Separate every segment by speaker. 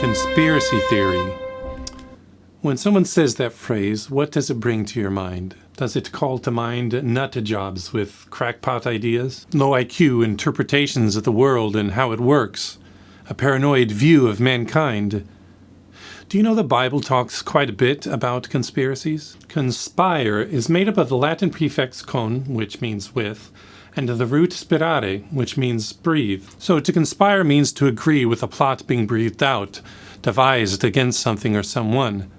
Speaker 1: Conspiracy theory. When someone says that phrase, what does it bring to your mind? Does it call to mind nut jobs with crackpot ideas? Low IQ interpretations of the world and how it works? A paranoid view of mankind? Do you know the Bible talks quite a bit about conspiracies? Conspire is made up of the Latin prefix con, which means with, and the root spirare, which means breathe. So to conspire means to agree with a plot being breathed out, devised against something or someone.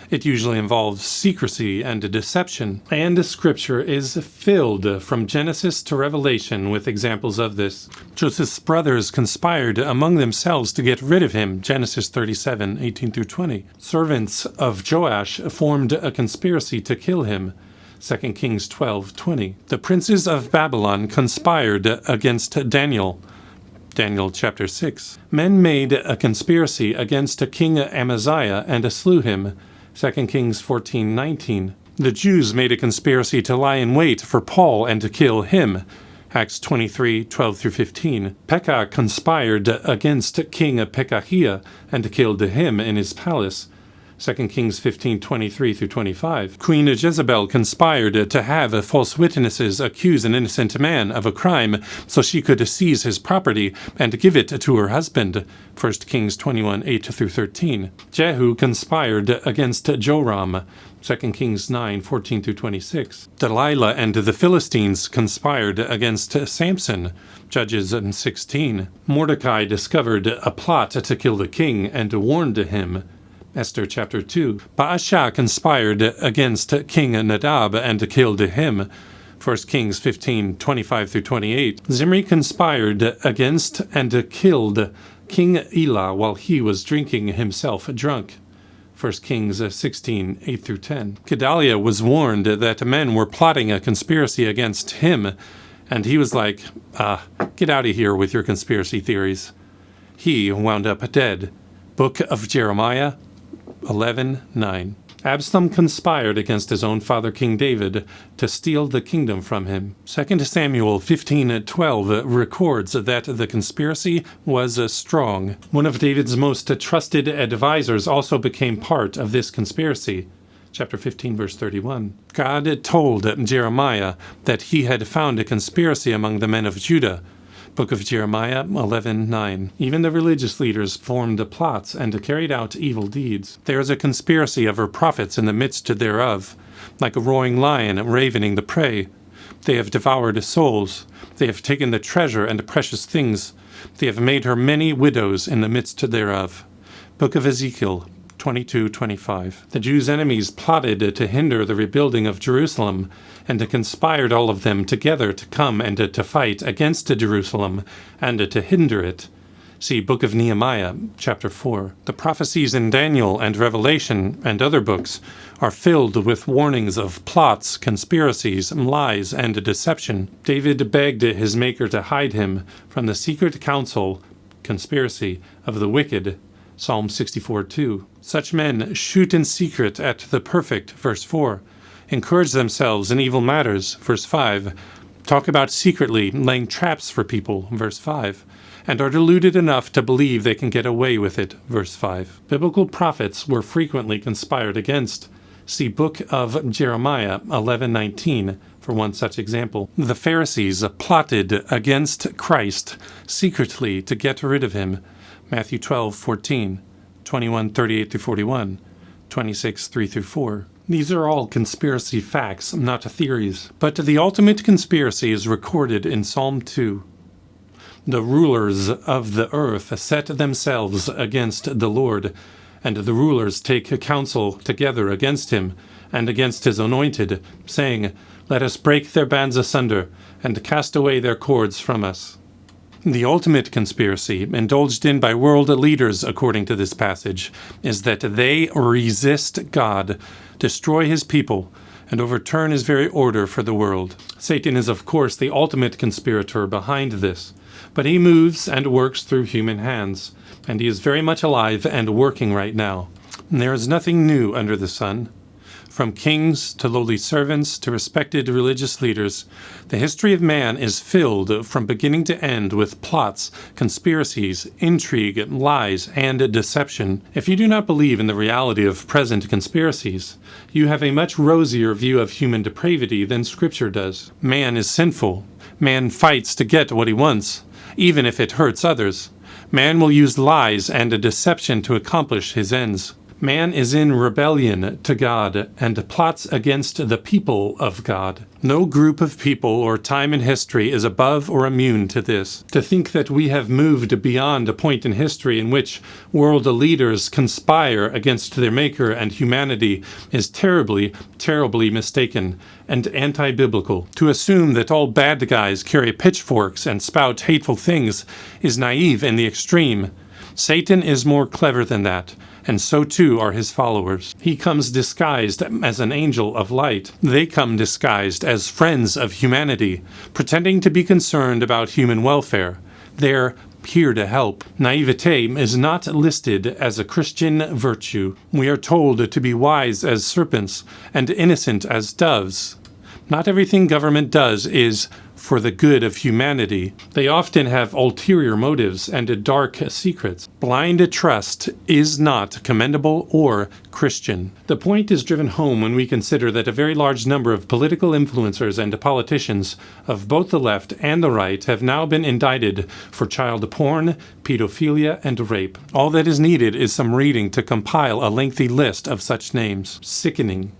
Speaker 1: It usually involves secrecy and deception, and Scripture is filled from Genesis to Revelation with examples of this. Joseph's brothers conspired among themselves to get rid of him, Genesis 37:18-20. Servants of Joash formed a conspiracy to kill him, 2 Kings 12:20. The princes of Babylon conspired against Daniel, Daniel chapter 6. Men made a conspiracy against King Amaziah and slew him, 2 Kings 14:19. The Jews made a conspiracy to lie in wait for Paul and to kill him, Acts 23:12-15. Pekah conspired against King Pekahiah and killed him in his palace, 2 Kings 15:23-25. Queen Jezebel conspired to have false witnesses accuse an innocent man of a crime so she could seize his property and give it to her husband, 1 Kings 21:8-13. Jehu conspired against Joram, 2 Kings 9:14-26. Delilah and the Philistines conspired against Samson, Judges 16. Mordecai discovered a plot to kill the king and warned him, Esther chapter 2. Baasha conspired against King Nadab and killed him, 1 Kings 15:25-28. Zimri conspired against and killed King Elah while he was drinking himself drunk, 1 Kings 16:8-10. Gedaliah was warned that men were plotting a conspiracy against him, and he was like, get out of here with your conspiracy theories. He wound up dead. Book of Jeremiah 11:9. Absalom conspired against his own father King David to steal the kingdom from him. 2 Samuel 15:12 records that the conspiracy was strong. One of David's most trusted advisors also became part of this conspiracy. Chapter 15, verse 31. God told Jeremiah that he had found a conspiracy among the men of Judah. Book of Jeremiah 11:9. Even the religious leaders formed plots and carried out evil deeds. There is a conspiracy of her prophets in the midst thereof, like a roaring lion ravening the prey. They have devoured souls. They have taken the treasure and precious things. They have made her many widows in the midst thereof. Book of Ezekiel 22:25. The Jews' enemies plotted to hinder the rebuilding of Jerusalem, and conspired all of them together to come and to fight against Jerusalem and to hinder it. See Book of Nehemiah, chapter 4. The prophecies in Daniel and Revelation and other books are filled with warnings of plots, conspiracies, lies, and deception. David begged his Maker to hide him from the secret counsel, conspiracy, of the wicked, Psalm 64:2. Such men shoot in secret at the perfect, verse 4. Encourage themselves in evil matters, verse 5. Talk about secretly laying traps for people, verse 5. And are deluded enough to believe they can get away with it, verse 5. Biblical prophets were frequently conspired against. See Book of Jeremiah 11:19 for one such example. The Pharisees plotted against Christ secretly to get rid of him. Matthew 12:14, 21:38-41, 26:3-4. These are all conspiracy facts, not theories. But the ultimate conspiracy is recorded in Psalm 2. The rulers of the earth set themselves against the Lord, and the rulers take counsel together against him and against his anointed, saying, Let us break their bands asunder, and cast away their cords from us. The ultimate conspiracy, indulged in by world leaders according to this passage, is that they resist God, destroy his people, and overturn his very order for the world. Satan is, of course, the ultimate conspirator behind this, but he moves and works through human hands, and he is very much alive and working right now. And there is nothing new under the sun. From kings to lowly servants to respected religious leaders, the history of man is filled from beginning to end with plots, conspiracies, intrigue, lies, and deception. If you do not believe in the reality of present conspiracies, you have a much rosier view of human depravity than Scripture does. Man is sinful. Man fights to get what he wants, even if it hurts others. Man will use lies and deception to accomplish his ends. Man is in rebellion to God and plots against the people of God. No group of people or time in history is above or immune to this. To think that we have moved beyond a point in history in which world leaders conspire against their Maker and humanity is terribly, terribly mistaken and anti-biblical. To assume that all bad guys carry pitchforks and spout hateful things is naive in the extreme. Satan is more clever than that, and so too are his followers. He comes disguised as an angel of light. They come disguised as friends of humanity, pretending to be concerned about human welfare. They're here to help. Naivete is not listed as a Christian virtue. We are told to be wise as serpents and innocent as doves. Not everything government does is for the good of humanity. They often have ulterior motives and dark secrets. Blind trust is not commendable or Christian. The point is driven home when we consider that a very large number of political influencers and politicians of both the left and the right have now been indicted for child porn, pedophilia, and rape. All that is needed is some reading to compile a lengthy list of such names. Sickening.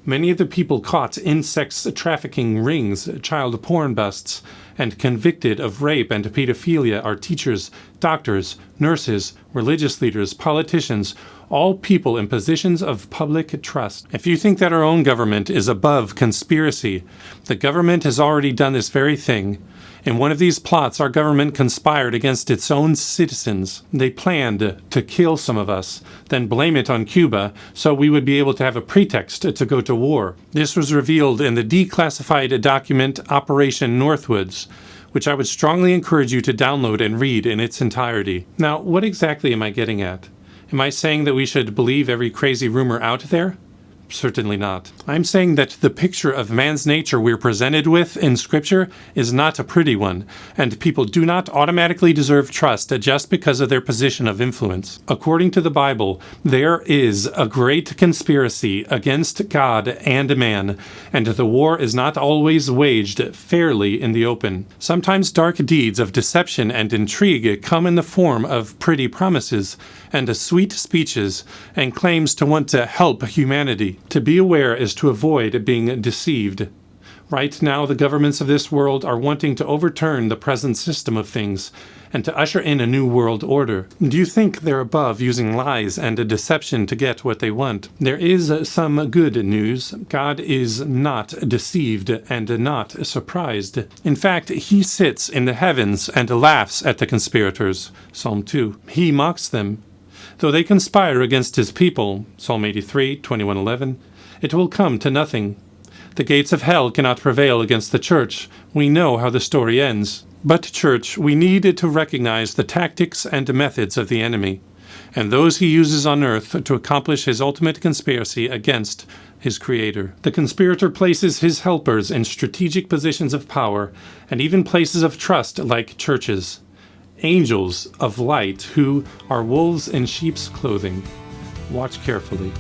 Speaker 1: Many of the people caught in sex trafficking rings, child porn busts, and convicted of rape and pedophilia are teachers, doctors, nurses, religious leaders, politicians, all people in positions of public trust. If you think that our own government is above conspiracy, the government has already done this very thing. In one of these plots, our government conspired against its own citizens. They planned to kill some of us, then blame it on Cuba so we would be able to have a pretext to go to war. This was revealed in the declassified document Operation Northwoods, which I would strongly encourage you to download and read in its entirety. Now, what exactly am I getting at? Am I saying that we should believe every crazy rumor out there? Certainly not. I'm saying that the picture of man's nature we're presented with in Scripture is not a pretty one, and people do not automatically deserve trust just because of their position of influence. According to the Bible, there is a great conspiracy against God and man, and the war is not always waged fairly in the open. Sometimes dark deeds of deception and intrigue come in the form of pretty promises and sweet speeches and claims to want to help humanity. To be aware is to avoid being deceived. Right now, the governments of this world are wanting to overturn the present system of things and to usher in a new world order. Do you think they're above using lies and deception to get what they want? There is some good news. God is not deceived and not surprised. In fact, he sits in the heavens and laughs at the conspirators. Psalm 2. He mocks them. Though they conspire against his people, Psalm 83, 21:11, it will come to nothing. The gates of hell cannot prevail against the church. We know how the story ends. But, church, we need to recognize the tactics and methods of the enemy, and those he uses on earth to accomplish his ultimate conspiracy against his Creator. The conspirator places his helpers in strategic positions of power and even places of trust like churches. Angels of light who are wolves in sheep's clothing. Watch carefully.